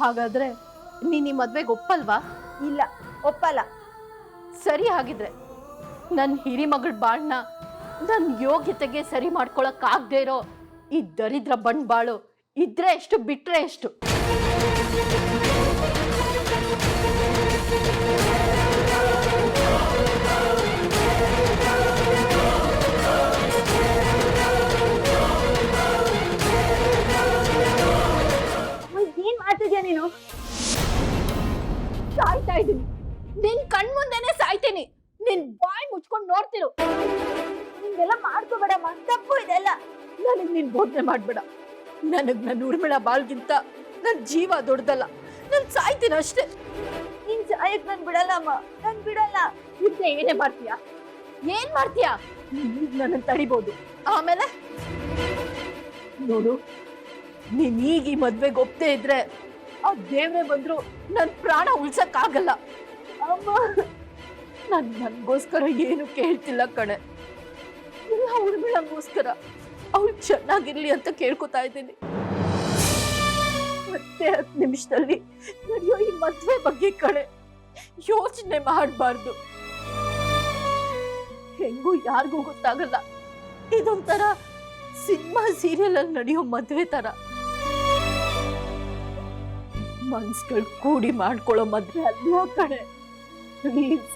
ಹಾಗಾದ್ರೆ ನೀನ್ ಈ ಮದ್ವೆಗೆ ಒಪ್ಪಲ್ವಾ? ಇಲ್ಲ, ಒಪ್ಪಲ್ಲ. ಸರಿ, ಹಾಗಿದ್ರೆ ನನ್ನ ಹಿರಿ ಮಗಳ ಬಾಳ್ನ ನನ್ನ ಯೋಗ್ಯತೆಗೆ ಸರಿ ಮಾಡ್ಕೊಳಕ್ ಆಗದೆ ಇರೋ ಈ ದರಿದ್ರ ಬಾಳು ಇದ್ರೆ ಎಷ್ಟು ಬಿಟ್ರೆ ಎಷ್ಟು? ಏನ್ ಮಾಡ್ತಿದ್ಯಾ ನೀನು? ಸಾಯ್ತಾ ಇದ್ದೀನಿ, ನಿನ್ ಕಣ್ಮುಂದೆನೆ ಸಾಯ್ತೀನಿ. ನಿನ್ ಬಾಯಿ ಮುಚ್ಕೊಂಡು ನೋಡ್ತಿರು. ಹಿಂಗೆಲ್ಲ ಮಾಡ್ಕೋಬೇಡಮ್ಮ, ತಪ್ಪು ಇದೆಲ್ಲ. ನನಗ್ ನೀನ್ ಬೋಧನೆ ಮಾಡ್ಬೇಡ. ನನಗ್ ನನ್ನ ಉರ್ಮಿಳ ಬಾಳ್ಗಿಂತ ನನ್ ಜೀವ ದೊಡ್ಡದಲ್ಲ. ನನ್ ಸಾಯ್ತೀನಿ ಅಷ್ಟೇ. ನಿನ್ ಸಾಯಕ್ ನನ್ ಬಿಡಲ್ಲ ಅಮ್ಮ, ನನ್ ಬಿಡಲ್ಲ. ಇದ್ದೆ ಏನೇ ಮಾಡ್ತೀಯಾ? ಏನ್ ಮಾಡ್ತೀಯಾ? ನನ್ನ ತಡಿಬಹುದು. ಆಮೇಲೆ ನೋಡು, ನೀನ್ ಈಗ ಈ ಮದ್ವೆಗೆ ಒಪ್ತೇ ಇದ್ರೆ ಆ ದೇವ್ರೆ ಬಂದ್ರು ನನ್ ಪ್ರಾಣ ಉಳ್ಸಕ್ ಆಗಲ್ಲ. ಅಮ್ಮ, ನನ್ಗೋಸ್ಕರ ಏನು ಕೇಳ್ತಿಲ್ಲ ಕಣೆ. ಎಲ್ಲ ಉರ್ಮಿಳಂಗೋಸ್ಕರ ಅವಳು ಚೆನ್ನಾಗಿರ್ಲಿ ಅಂತ ಕೇಳ್ಕೊತಾ ಇದ್ದೀನಿ. ಮತ್ತೆ 10 ನಿಮಿಷದಲ್ಲಿ ನಡೆಯೋ ಈ ಮದ್ವೆ ಬಗ್ಗೆ ಕಣೆ ಯೋಚನೆ ಮಾಡಬಾರ್ದು. ಹೆಂಗೂ ಯಾರಿಗೂ ಗೊತ್ತಾಗಲ್ಲ. ಇದೊಂಥರ ಸಿನಿಮಾ ಸೀರಿಯಲ್ ಅಲ್ಲಿ ನಡೆಯೋ ಮದ್ವೆ ತರ. ಮನ್ಸ್ಗಳು ಕೂಡಿ ಮಾಡ್ಕೊಳ್ಳೋ ಮದ್ವೆ ಅಲ್ಲ ಕಣೆ. ಪ್ಲೀಸ್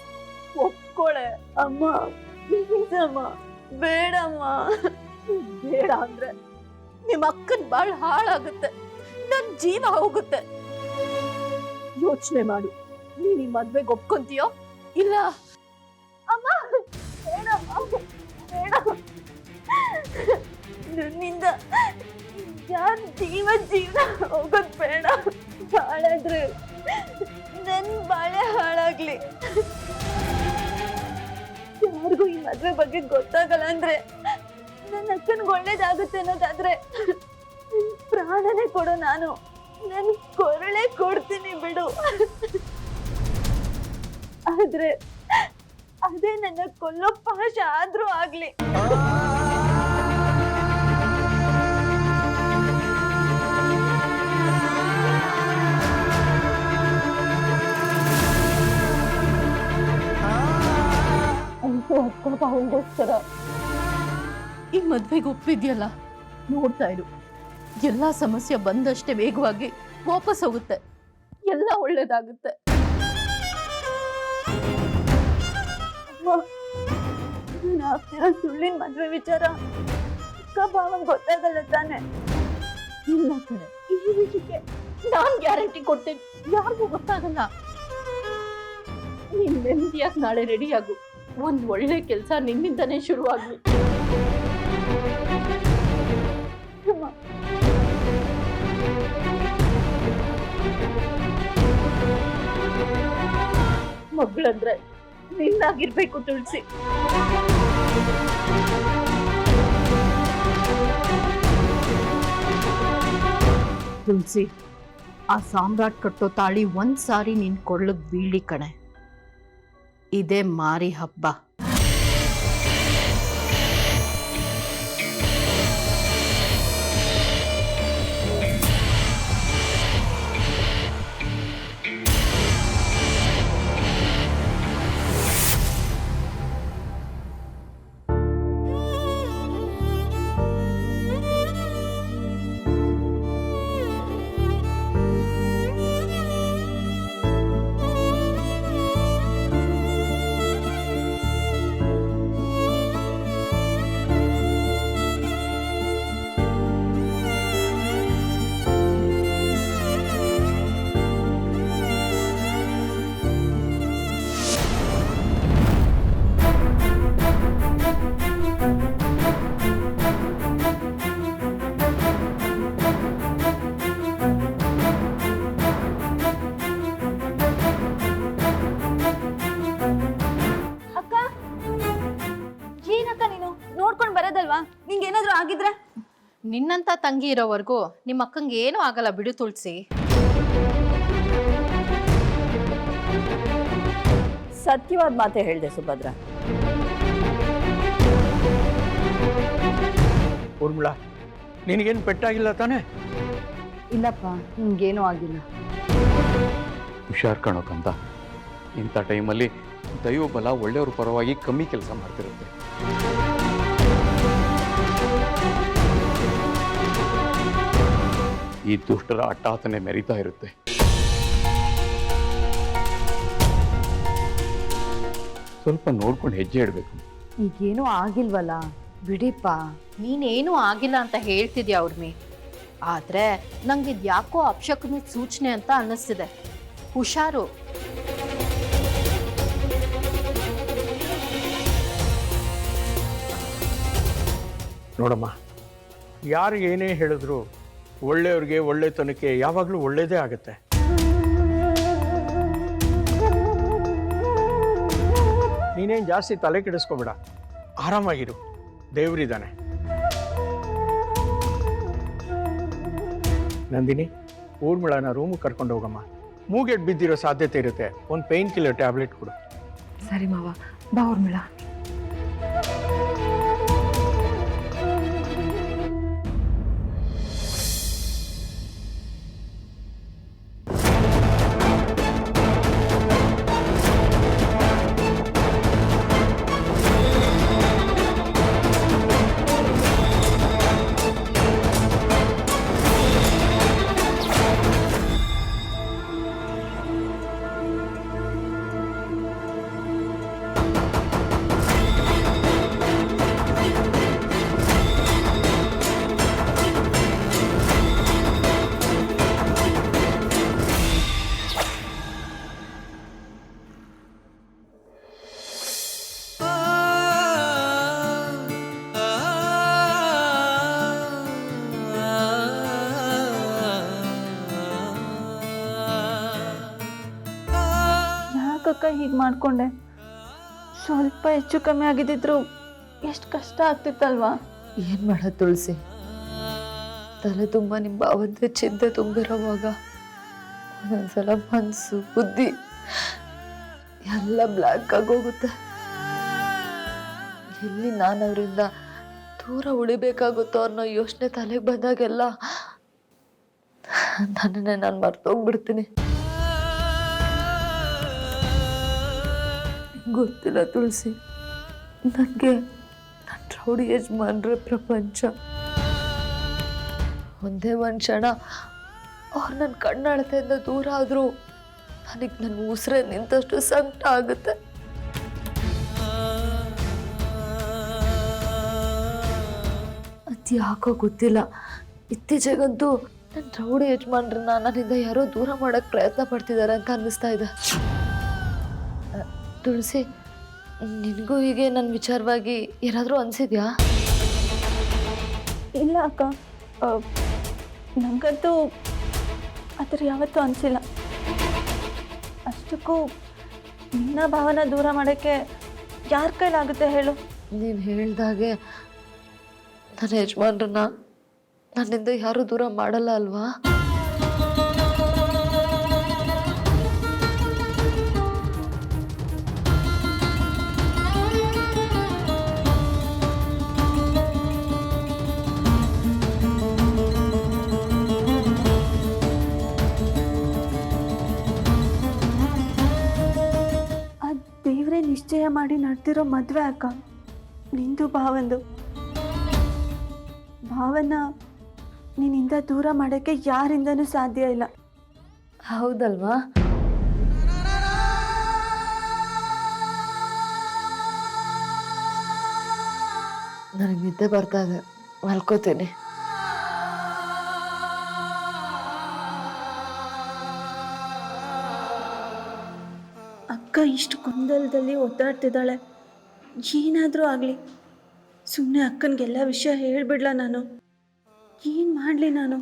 ಒಪ್ಕೊಳೆ. ಅಮ್ಮ ಪ್ಲೀಸ್ ಅಮ್ಮ, ಬೇಡಮ್ಮ. ಬೇಡ ಅಂದ್ರೆ ನಿಮ್ಮ ಅಕ್ಕನ್ ಬಾಳ್ ಹಾಳಾಗುತ್ತೆ, ನನ್ ಜೀವ ಹೋಗುತ್ತೆ. ಯೋಚನೆ ಮಾಡು, ನೀನ್ ಈ ಮದ್ವೆಗೆ ಒಪ್ಕೊಂತೀಯೋ ಇಲ್ಲ? ಅಮ್ಮ ಬೇಡಮ್ಮ, ಬೇಡ. ನನ್ನಿಂದ ಯಾರ ಜೀವನ ಹೋಗೋದ್ ಬೇಡ. ಹಾಳಾದ್ರೆ ನನ್ ಬಾಳೆ ಹಾಳಾಗ್ಲಿ. ಯಾರಿಗೂ ಈ ಮದ್ವೆ ಬಗ್ಗೆ ಗೊತ್ತಾಗಲ್ಲ ಅಂದ್ರೆ ನನ್ನ ಅಕ್ಕನ್ಗೆ ಒಳ್ಳೇದಾಗುತ್ತೆ ಅನ್ನೋದಾದ್ರೆ ಪ್ರಾಣನೇ ಕೊಡೋ ನಾನು ನನ್ ಕೊರಳೆ ಕೊಡ್ತೀನಿ ಬಿಡು. ಆದ್ರೆ ಅದೇ ನನ್ನ ಕೊಲ್ಲೋ ಪಾಶ ಆದ್ರೂ ಆಗ್ಲಿ. ಅವನಿಗೋಸ್ಕರ ಈ ಮದ್ವೆಗೆ ಒಪ್ಪಿದ್ಯಲ್ಲ, ನೋಡ್ತಾ ಇರು. ಎಲ್ಲಾ ಸಮಸ್ಯೆ ಬಂದಷ್ಟೇ ವೇಗವಾಗಿ ವಾಪಸ್ ಹೋಗುತ್ತೆ. ಎಲ್ಲ ಒಳ್ಳೇದಾಗುತ್ತೆ. ನಾನು ಆಗ್ತಿರೋ ಸುಳ್ಳಿನ ಮದ್ವೆ ವಿಚಾರ ಅಕ್ಕ ಭಾವಂಗ್ ಗೊತ್ತಾಗಲ್ಲ ತಾನೆ? ಇಲ್ಲ ಕಣೆ, ಈ ವಿಷಯಕ್ಕೆ ನಾನ್ ಗ್ಯಾರಂಟಿ ಕೊಡ್ತೇನೆ, ಯಾರಿಗೂ ಗೊತ್ತಾಗಲ್ಲ. ನೀನ್ ನೆಮ್ಮದಿಯಾಗಿ ನಾಳೆ ರೆಡಿ ಆಗು. ಒಂದ್ ಒಳ್ಳೆ ಕೆಲ್ಸ ನಿನ್ನಿಂದನೇ ಶುರುವಾಗ್ಲಿ. ಮಗಳಂದ್ರೆ ನಿನ್ನಾಗಿರ್ಬೇಕು ತುಳಸಿ. ತುಳಸಿ, ಆ ಸಾಮ್ರಾಟ್ ಕಟ್ಟೋ ತಾಳಿ ಒಂದ್ಸಾರಿ ನಿನ್ ಕೊಡ್ಲಕ್ ಬೀಳಿ ಕಣೆ. ಇದೇ ಮಾರಿ ಹಬ್ಬ. ನಿಂಗೇನಾದ್ರೂ ಆಗಿದ್ರೆ? ನಿನ್ನಂತ ತಂಗಿ ಇರೋವರೆಗೂ ನಿಮ್ಮ ಅಕ್ಕಂಗೆ ಏನೂ ಆಗಲ್ಲ ಬಿಡು ತುಳಸಿ. ಸತ್ಯವಾದ ಮಾತೇ ಹೇಳಿದೆ ಸುಭದ್ರ. ಊರ್ಮಿಳಾ, ನಿನಗೇನು ಪೆಟ್ಟಾಗಿಲ್ಲ ತಾನೆ? ಇಲ್ಲಪ್ಪ ನಿಮ್ಗೇನೂ ಆಗಿಲ್ಲ. ಹುಷಾರ್ ಕಾಣೋಕಂತ ಇಂಥ ಟೈಮಲ್ಲಿ ದೈವಬಲ ಒಳ್ಳೆಯವ್ರ ಪರವಾಗಿ ಕಮ್ಮಿ ಕೆಲಸ ಮಾಡ್ತಿರುತ್ತೆ. ಈ ದುಷ್ಟರ ಅಟ್ಟಾತನೆ ಮೆರಿತಾ ಇರುತ್ತೆ. ಸ್ವಲ್ಪ ನೋಡ್ಕೊಂಡು ಹೆಜ್ಜೆ ಇಡಬೇಕು. ಈಗೇನೂ ಆಗಿಲ್ವಲ್ಲ, ಬಿಡಿಪ್ಪ. ನೀನೇನು ಆಗಿಲ್ಲ ಅಂತ ಹೇಳ್ತಿದ್ಯಾ ಉರ್ಮಿ, ಆದ್ರೆ ನಂಗೆ ಇದ್ಯಾಕೋ ಅಪಶಕುನದ ಸೂಚನೆ ಅಂತ ಅನ್ನಿಸ್ತಿದೆ. ಹುಷಾರು. ನೋಡಮ್ಮ, ಯಾರು ಏನೇ ಹೇಳಿದ್ರು ಒಳ್ಳೆಯವ್ರಿಗೆ ಒಳ್ಳೆತನಕ್ಕೆ ಯಾವಾಗಲೂ ಒಳ್ಳೆಯದೇ ಆಗುತ್ತೆ. ನೀನೇನು ಜಾಸ್ತಿ ತಲೆ ಕೆಡಿಸ್ಕೋಬೇಡ, ಆರಾಮಾಗಿರು, ದೇವರಿದ್ದಾನೆ. ನಂದಿನಿ, ಊರ್ಮಿಳನ ರೂಮಿಗೆ ಕರ್ಕೊಂಡು ಹೋಗಮ್ಮ. ಮೂಗೆಟ್ ಬಿದ್ದಿರೋ ಸಾಧ್ಯತೆ ಇರುತ್ತೆ, ಒಂದು ಪೇಯ್ನ್ ಕಿಲ್ಲರ್ ಟ್ಯಾಬ್ಲೆಟ್ ಕೊಡು. ಸರಿ ಮಾವ, ಬಾ ಊರ್ಮಿಳಾ. ಯಾಕಕ್ಕ ಹೀಗೆ ಮಾಡ್ಕೊಂಡೆ? ಸ್ವಲ್ಪ ಹೆಚ್ಚು ಕಮ್ಮಿ ಆಗಿದ್ದಿದ್ರು ಎಷ್ಟು ಕಷ್ಟ ಆಗ್ತಿತ್ತಲ್ವಾ? ಏನು ಮಾಡ ತುಳಸಿ, ತಲೆ ತುಂಬ ನಿಮ್ಮ ಭಾವಂತೆ ಚಿಂತೆ ತುಂಬಿರೋವಾಗ ಒಂದೊಂದ್ಸಲ ಮನಸ್ಸು ಬುದ್ಧಿ ಎಲ್ಲ ಬ್ಲ್ಯಾಕ್ ಆಗೋಗುತ್ತೆ. ಎಲ್ಲಿ ನಾನು ಅವರಿಂದ ದೂರ ಉಳಿಬೇಕಾಗುತ್ತೋ ಅನ್ನೋ ಯೋಚನೆ ತಲೆಗೆ ಬಂದಾಗೆಲ್ಲ ನನ್ನನ್ನೇ ನಾನು ಮರ್ತೋಗ್ಬಿಡ್ತೀನಿ. ಗೊತ್ತಿಲ್ಲ ತುಳಸಿ, ನನಗೆ ನನ್ನ ರೌಡಿ ಯಜಮಾನ್ರೆ ಪ್ರಪಂಚ. ಒಂದೇ ಒಂದು ಕ್ಷಣ ಅವ್ರು ನನ್ನ ಕಣ್ಣಳತೆಯಿಂದ ದೂರ ಆದರೂ ನನಗೆ ನನ್ನ ಉಸಿರೇ ನಿಂತಷ್ಟು ಸಂಕಟ ಆಗುತ್ತೆ. ಅದು ಯಾಕೋ ಗೊತ್ತಿಲ್ಲ, ಇತ್ತೀಚೆಗಂತೂ ನನ್ನ ರೌಡಿ ಯಜಮಾನ್ರನ್ನ ನನ್ನಿಂದ ಯಾರೋ ದೂರ ಮಾಡೋಕ್ಕೆ ಪ್ರಯತ್ನ ಪಡ್ತಿದ್ದಾರೆ ಅಂತ ಅನ್ನಿಸ್ತಾ ಇದೆ. ತುಳಸಿ, ನಿನಗೂ ಹೀಗೆ ನನ್ನ ವಿಚಾರವಾಗಿ ಏನಾದರೂ ಅನಿಸಿದ್ಯಾ? ಇಲ್ಲ ಅಕ್ಕ, ನನಗಂತೂ ಆ ಥರ ಯಾವತ್ತೂ ಅನಿಸಿಲ್ಲ. ಅಷ್ಟಕ್ಕೂ ನಿನ್ನ ಭಾವನ ದೂರ ಮಾಡೋಕ್ಕೆ ಯಾರ ಕೈಲಾಗುತ್ತೆ ಹೇಳು? ನೀನು ಹೇಳ್ದಾಗೆ ನನ್ನ ಯಜಮಾನ್ರನ್ನ ನನ್ನಿಂದ ಯಾರೂ ದೂರ ಮಾಡಲ್ಲ ಅಲ್ವಾ? ದೇವರೇ ನಿಶ್ಚಯ ಮಾಡಿ ನಡೆದಿರೋ ಮದುವೆ ಅಕ್ಕ, ನಿಂದು ಭಾವಂದು. ಭಾವನ ನಿನ್ನಿಂದ ದೂರ ಮಾಡೋಕ್ಕೆ ಯಾರಿಂದನೂ ಸಾಧ್ಯ ಇಲ್ಲ. ಹೌದಲ್ವಾ? ನನಗೆ ನಿದ್ದೆ ಬರ್ತಾ ಇದೆ, ಮಲ್ಕೋತೀನಿ. ಅಕ್ಕ ಇಷ್ಟು ಗೊಂದಲದಲ್ಲಿ ಒದ್ದಾಡ್ತಿದ್ದಾಳೆ. ಏನಾದರೂ ಆಗಲಿ, ಸುಮ್ಮನೆ ಅಕ್ಕನಿಗೆಲ್ಲ ವಿಷಯ ಹೇಳ್ಬಿಡ್ಲ ನಾನು? ಏನು ಮಾಡಲಿ ನಾನು?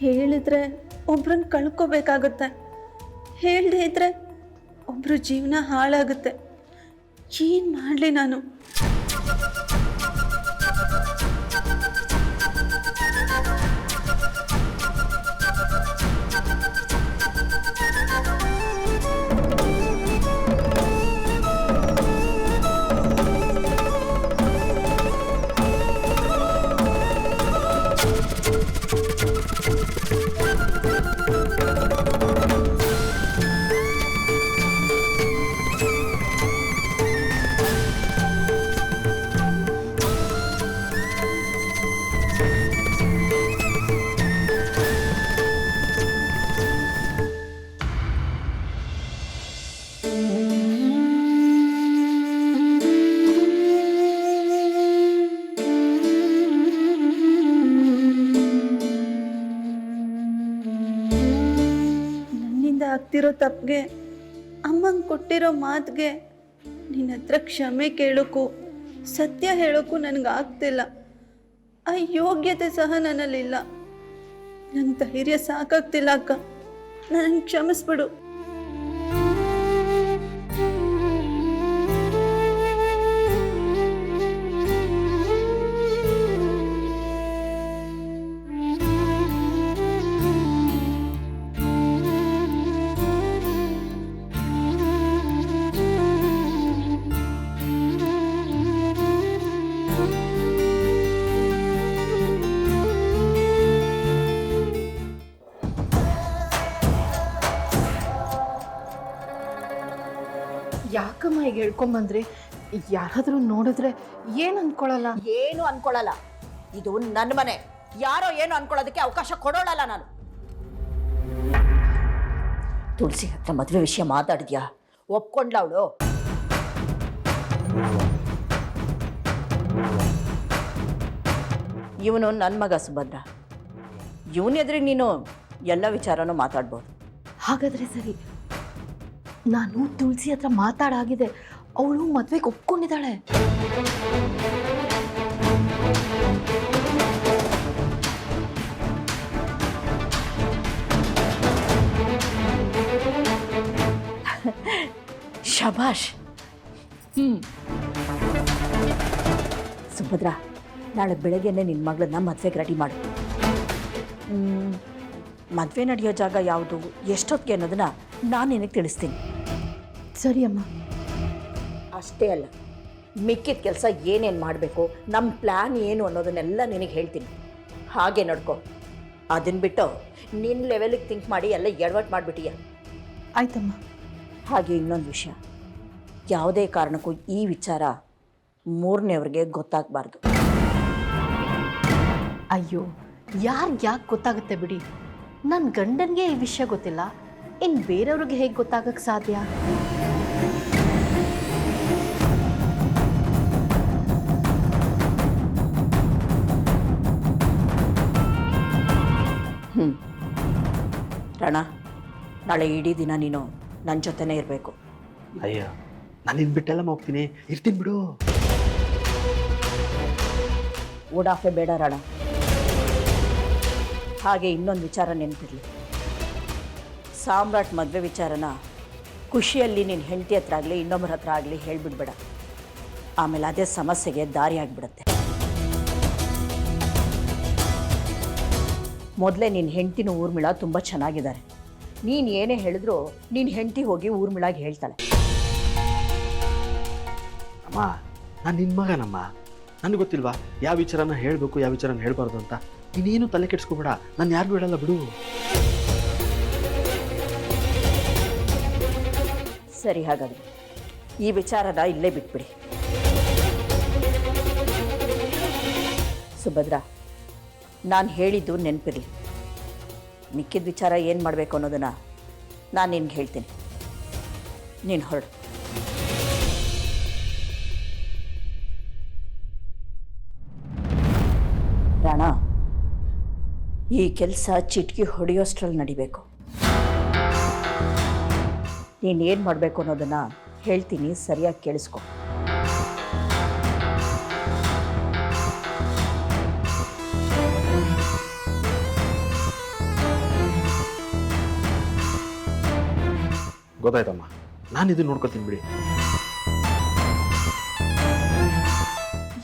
ಹೇಳಿದ್ರೆ ಒಬ್ರನ್ನ ಕಳ್ಕೋಬೇಕಾಗುತ್ತೆ, ಹೇಳದೇ ಇದ್ರೆ ಒಬ್ರು ಜೀವನ ಹಾಳಾಗುತ್ತೆ. ಏನು ಮಾಡಲಿ ನಾನು? ತಪ್ಪಿಗೆ ಅಮ್ಮಂಗೆ ಕೊಟ್ಟಿರೋ ಮಾತಿಗೆ ನಿನ್ನ ಹತ್ರ ಕ್ಷಮೆ ಕೇಳೋಕ್ಕೂ ಸತ್ಯ ಹೇಳೋಕ್ಕೂ ನನಗಾಗ್ತಿಲ್ಲ. ಆ ಯೋಗ್ಯತೆ ಸಹ ನನ್ನಲ್ಲಿಲ್ಲ. ನನ್ನ ಧೈರ್ಯ ಸಾಕಾಗ್ತಿಲ್ಲ ಅಕ್ಕ, ನನ್ನ ಕ್ಷಮಿಸ್ಬಿಡು. ಯಾಕಮ್ಮ ಈಗ ಹೇಳ್ಕೊಂಬಂದ್ರಿ? ಯಾರಾದರೂ ನೋಡಿದ್ರೆ ಏನು ಅನ್ಕೊಳ್ಳಲ್ಲ? ಏನು ಅನ್ಕೊಳ್ಳಲ್ಲ, ಇದು ನನ್ನ ಮನೆ. ಯಾರೋ ಏನು ಅನ್ಕೊಳ್ಳೋದಕ್ಕೆ ಅವಕಾಶ ಕೊಡೋಳಲ್ಲ ನಾನು. ತುಳಸಿ ಹತ್ರ ಮದುವೆ ವಿಷಯ ಮಾತಾಡಿದ್ಯಾ? ಒಪ್ಕೊಂಡ್ಲ ಅವಳು? ಇವನು ನನ್ನ ಮಗ ಸುಭದ್ರ. ಇವನ ಎದುರು ನೀನು ಎಲ್ಲ ವಿಚಾರನೂ ಮಾತಾಡ್ಬೋದು. ಹಾಗಾದ್ರೆ ಸರಿ, ನಾನು ತುಳಸಿ ಹತ್ರ ಮಾತಾಡಾಗಿದೆ. ಅವಳು ಮದ್ವೆಗೆ ಒಪ್ಕೊಂಡಿದ್ದಾಳೆ. ಶಭಾಷ್. ಸುಭದ್ರ, ನಾಳೆ ಬೆಳಗ್ಗೆನೆ ನಿನ್ನ ಮಗಳನ್ನ ಮದುವೆಗೆ ರೆಡಿ ಮಾಡು. ಮದುವೆ ನಡೆಯೋ ಜಾಗ ಯಾವುದು, ಎಷ್ಟೊತ್ತಿಗೆ ಅನ್ನೋದನ್ನ ನಾನು ನಿನಗೆ ತಿಳಿಸ್ತೀನಿ. ಸರಿ ಅಮ್ಮ. ಅಷ್ಟೇ ಅಲ್ಲ, ಮಿಕ್ಕಿದ ಕೆಲಸ ಏನೇನು ಮಾಡಬೇಕು, ನಮ್ಮ ಪ್ಲ್ಯಾನ್ ಏನು ಅನ್ನೋದನ್ನೆಲ್ಲ ನಿನಗೆ ಹೇಳ್ತೀನಿ. ಹಾಗೆ ನಡ್ಕೊ. ಅದನ್ನು ಬಿಟ್ಟು ನಿನ್ನ ಲೆವೆಲಿಗೆ ಥಿಂಕ್ ಮಾಡಿ ಎಲ್ಲ ಎಡವಟ್ಟು ಮಾಡಿಬಿಟ್ಟಿಯ. ಆಯ್ತಮ್ಮ. ಹಾಗೆ ಇನ್ನೊಂದು ವಿಷಯ, ಯಾವುದೇ ಕಾರಣಕ್ಕೂ ಈ ವಿಚಾರ ಮೂರನೇವ್ರಿಗೆ ಗೊತ್ತಾಗಬಾರ್ದು. ಅಯ್ಯೋ, ಯಾಕೆ ಗೊತ್ತಾಗುತ್ತೆ ಬಿಡಿ. ನನ್ನ ಗಂಡನಿಗೆ ಈ ವಿಷಯ ಗೊತ್ತಿಲ್ಲ, ಇನ್ನು ಬೇರೆಯವ್ರಿಗೆ ಹೇಗೆ ಗೊತ್ತಾಗಕ್ಕೆ ಸಾಧ್ಯ? ರಣ, ನಾಳೆ ಇಡೀ ದಿನ ನೀನು ನನ್ನ ಜೊತೆನೇ ಇರಬೇಕು. ಅಯ್ಯ, ನಾನು ಇದು ಬಿಟ್ಟೆಲ್ಲ ಹೋಗ್ತೀನಿ, ಇರ್ತೀನಿ ಬಿಡು. ಓಡಾಫೆ ಬೇಡ ರಣ. ಹಾಗೆ ಇನ್ನೊಂದು ವಿಚಾರ ನೆನಪಿರಲಿ, ಸಾಮ್ರಾಟ್ ಮದುವೆ ವಿಚಾರನ ಖುಷಿಯಲ್ಲಿ ನಿನ್ನ ಹೆಂಡತಿ ಹತ್ರ ಆಗಲಿ ಇನ್ನೊಬ್ಬರ ಹತ್ರ ಆಗಲಿ ಹೇಳಿಬಿಡ್ಬೇಡ. ಆಮೇಲೆ ಅದೇ ಸಮಸ್ಯೆಗೆ ದಾರಿ ಆಗಿಬಿಡುತ್ತೆ. ಮೊದಲೇ ನಿನ್ನ ಹೆಂಡತಿನ ಊರ್ಮಿಳಾ ತುಂಬ ಚೆನ್ನಾಗಿದ್ದಾರೆ. ನೀನು ಏನೇ ಹೇಳಿದ್ರು ನಿನ್ನ ಹೆಂಡತಿ ಹೋಗಿ ಊರ್ಮಿಳಾಗಿ ಹೇಳ್ತಾಳೆ. ಅಮ್ಮ, ನಾನು ನಿನ್ನ ಮಗನಮ್ಮ, ನನಗೆ ಗೊತ್ತಿಲ್ವಾ ಯಾವ ವಿಚಾರನ ಹೇಳಬೇಕು ಯಾವ ವಿಚಾರನ ಹೇಳಬಾರ್ದು ಅಂತ. ನೀನೇನು ತಲೆ ಕೆಡಿಸ್ಕೋಬೇಡ, ನಾನು ಯಾರಿಗೂ ಹೇಳಲ್ಲ ಬಿಡು. ಸರಿ, ಹಾಗಾದರೆ ಈ ವಿಚಾರನ ಇಲ್ಲೇ ಬಿಟ್ಬಿಡಿ. ಸುಭದ್ರ, ನಾನು ಹೇಳಿದ್ದು ನೆನಪಿರಲಿ. ಮಿಕ್ಕಿದ ವಿಚಾರ ಏನು ಮಾಡಬೇಕು ಅನ್ನೋದನ್ನು ನಾನು ನಿನ್ಗೆ ಹೇಳ್ತೀನಿ. ನೀನು ಹೊರಡು. ರಾಣ, ಈ ಕೆಲಸ ಚಿಟ್ಕಿ ಹೊಡೆಯೋಷ್ಟ್ರಲ್ಲಿ ನಡಿಬೇಕು. ನೀನು ಏನು ಮಾಡಬೇಕು ಅನ್ನೋದನ್ನು ಹೇಳ್ತೀನಿ, ಸರಿಯಾಗಿ ಕೇಳಿಸ್ಕೊ. ಗೊತ್ತಾಯ್ತಮ್ಮ, ನಾನು ಇದನ್ನ ನೋಡ್ಕೊತೀನಿ ಬಿಡಿ.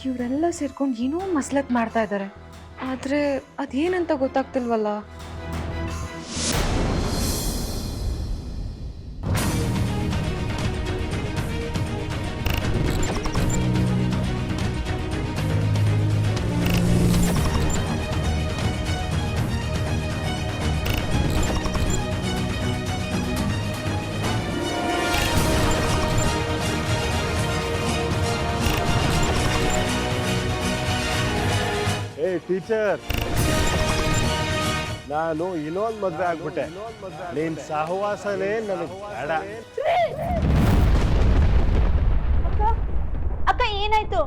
ಇವರೆಲ್ಲ ಸೇರ್ಕೊಂಡು ಏನೋ ಮಸ್ಲತ್ ಮಾಡ್ತಾ ಇದ್ದಾರೆ, ಆದರೆ ಅದೇನಂತ ಗೊತ್ತಾಗ್ತಿಲ್ವಲ್ಲ. ಟೀಚರ್, ನಾನು ಇನ್ನೊಂದು ಮದ್ವೆ ಆಗ್ಬಿಟ್ಟೆ. ನಿನ್ ಸಹವಾಸನೇ ನನಗೆ ಬೇಡ. ಅಕ್ಕ, ಏನಾಯ್ತು?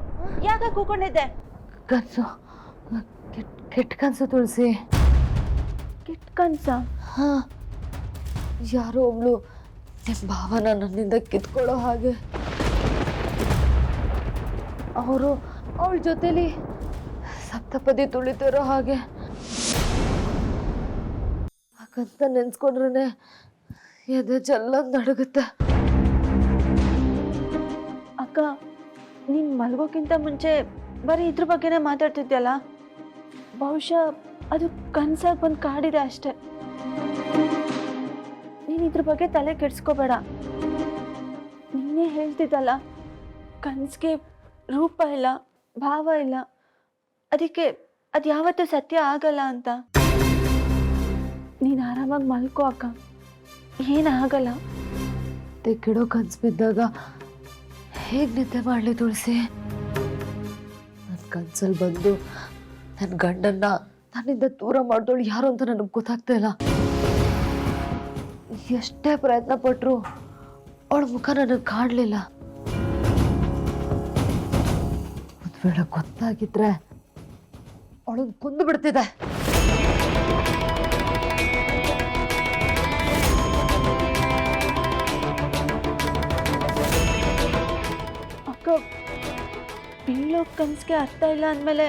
ಯಾಕೆ ಕೂಕೊಂಡಿದ್ದೆ? ಕನಸು, ಕೆಟ್ಟ ಕನಸು ತುಳಸಿ. ಕೆಟ್ಟ ಕನ್ಸ? ಹಾಂ, ಯಾರೋ ಒಬ್ಳು ನಿಮ್ಮ ಭಾವನ ನನ್ನಿಂದ ಕಿತ್ಕೊಳ್ಳೋ ಹಾಗೆ ಅವರು ಅವಳ ಜೊತೆಲಿ ಸಪ್ತಪದಿ ತುಳಿತಿರೋ ಹಾಗೆ ಹಾಗಂತ ನೆನ್ಸ್ಕೊಂಡ್ರೆ ಎದೆ ಜಲ್ಲೊಂದು ನಡುಗುತ್ತೆ. ಅಕ್ಕ ನೀನ್ ಮಲ್ಗೋಕ್ಕಿಂತ ಮುಂಚೆ ಬರೀ ಇದ್ರ ಬಗ್ಗೆನೇ ಮಾತಾಡ್ತಿದ್ಯಲ್ಲ, ಬಹುಶಃ ಅದು ಕನ್ಸಾಗಿ ಬಂದು ಕಾಡಿದೆ ಅಷ್ಟೆ. ನೀನ್ ಇದ್ರ ಬಗ್ಗೆ ತಲೆ ಕೆಡ್ಸ್ಕೋಬೇಡ. ನೀನೇ ಹೇಳ್ತಿದ್ದಲ್ಲ, ಕನ್ಸ್ಗೆ ರೂಪ ಇಲ್ಲ, ಭಾವ ಇಲ್ಲ, ಅದಕ್ಕೆ ಅದು ಯಾವತ್ತೂ ಸತ್ಯ ಆಗಲ್ಲ ಅಂತ. ನೀನು ಆರಾಮಾಗಿ ಮಲ್ಕೋ ಅಕ್ಕ, ಏನಾಗಲ್ಲ. ಕೆಡೋ ಕನ್ಸು ಬಿದ್ದಾಗ ಹೇಗೆ ನಿದ್ದೆ ಮಾಡಲಿ ತುಳಸಿ? ನನ್ನ ಕನ್ಸಲ್ಲಿ ಬಂದು ನನ್ನ ಗಂಡನ್ನ ನನ್ನಿಂದ ದೂರ ಮಾಡಿದವಳು ಯಾರು ಅಂತ ನನಗೆ ಗೊತ್ತಾಗ್ತಾ ಇಲ್ಲ. ಎಷ್ಟೇ ಪ್ರಯತ್ನ ಪಟ್ಟರು ಅವಳ ಮುಖ ನನಗೆ ಕಾಣಲಿಲ್ಲ. ಒಂದು ವೇಳೆ ಗೊತ್ತಾಗಿದ್ರೆ ಅವಳನ್ನ ಕೊಂದು ಬಿಡ್ತಿದ್ದೆ. ಅಕ್ಕ ಬೀಳೋ ಕನ್ಸಿಗೆ ಅರ್ಥ ಇಲ್ಲ ಅಂದಮೇಲೆ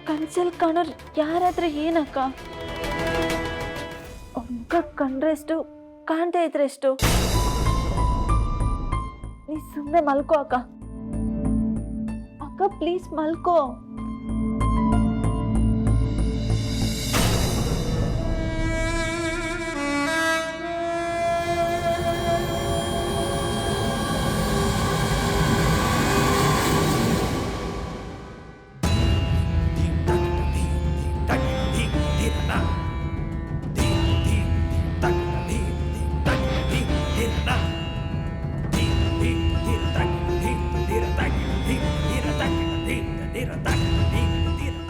ಕನ್ಸಲ್ಲಿ ಕಾಣೋರು ಯಾರಾದ್ರೆ ಏನಕ್ಕ? ಅವ್ರ ಮುಖ ಕಂಡ್ರೆ ಎಷ್ಟು, ಕಾಣ್ತಾ ಇದ್ರೆ ಎಷ್ಟು? ನೀ ಸುಮ್ಮನೆ ಮಲ್ಕೋ ಅಕ್ಕ. ಅಕ್ಕ ಪ್ಲೀಸ್ ಮಲ್ಕೋ.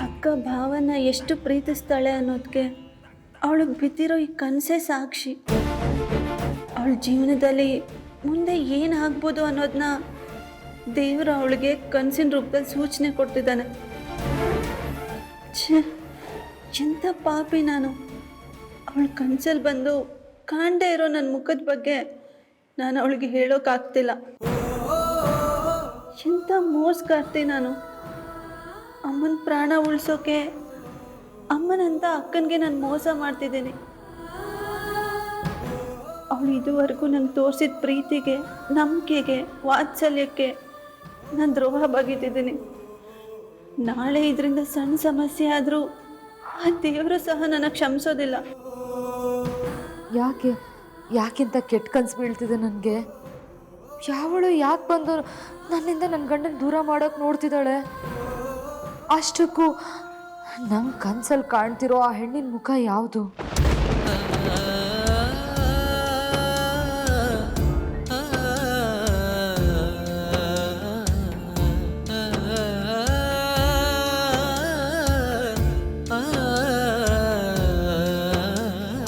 ಅಕ್ಕ ಭಾವನ ಎಷ್ಟು ಪ್ರೀತಿಸ್ತಾಳೆ ಅನ್ನೋದಕ್ಕೆ ಅವಳಿಗೆ ಬಿದ್ದಿರೋ ಈ ಕನಸೇ ಸಾಕ್ಷಿ. ಅವಳ ಜೀವನದಲ್ಲಿ ಮುಂದೆ ಏನಾಗ್ಬೋದು ಅನ್ನೋದನ್ನ ದೇವರು ಅವಳಿಗೆ ಕನಸಿನ ರೂಪದಲ್ಲಿ ಸೂಚನೆ ಕೊಡ್ತಿದ್ದಾನೆ. ಎಂಥ ಪಾಪಿ ನಾನು. ಅವಳ ಕನಸಲ್ಲಿ ಬಂದು ಕಾಣದೇ ಇರೋ ನನ್ನ ಮುಖದ ಬಗ್ಗೆ ನಾನು ಅವಳಿಗೆ ಹೇಳೋಕ್ಕಾಗ್ತಿಲ್ಲ. ಎಂಥ ಮೋಸಗಾರ್ತಿ ನಾನು. ಅಮ್ಮನ ಪ್ರಾಣ ಉಳಿಸೋಕೆ ಅಮ್ಮನಂತ ಅಕ್ಕನಿಗೆ ನಾನು ಮೋಸ ಮಾಡ್ತಿದ್ದೀನಿ. ಅವಳು ಇದುವರೆಗೂ ನಂಗೆ ತೋರಿಸಿದ ಪ್ರೀತಿಗೆ, ನಂಬಿಕೆಗೆ, ವಾತ್ಸಲ್ಯಕ್ಕೆ ನಾನು ದ್ರೋಹ ಬಗೆದಿದ್ದೀನಿ. ನಾಳೆ ಇದರಿಂದ ಸಣ್ಣ ಸಮಸ್ಯೆ ಆದರೂ ಆ ದೇವರು ಸಹ ನನಗೆ ಕ್ಷಮಿಸೋದಿಲ್ಲ. ಯಾಕಿಂತ ಕೆಟ್ಟ ಕನ್ಸು ಬೀಳ್ತಿದೆ ನನಗೆ? ಯಾವಳು ಯಾಕೆ ಬಂದು ನನ್ನಿಂದ ನನ್ನ ಗಂಡನ ದೂರ ಮಾಡೋಕೆ ನೋಡ್ತಿದ್ದಾಳೆ? ಅಷ್ಟಕ್ಕೂ ನಂಗೆ ಕನ್ಸಲ್ಲಿ ಕಾಣ್ತಿರೋ ಆ ಹೆಣ್ಣಿನ ಮುಖ ಯಾವುದು?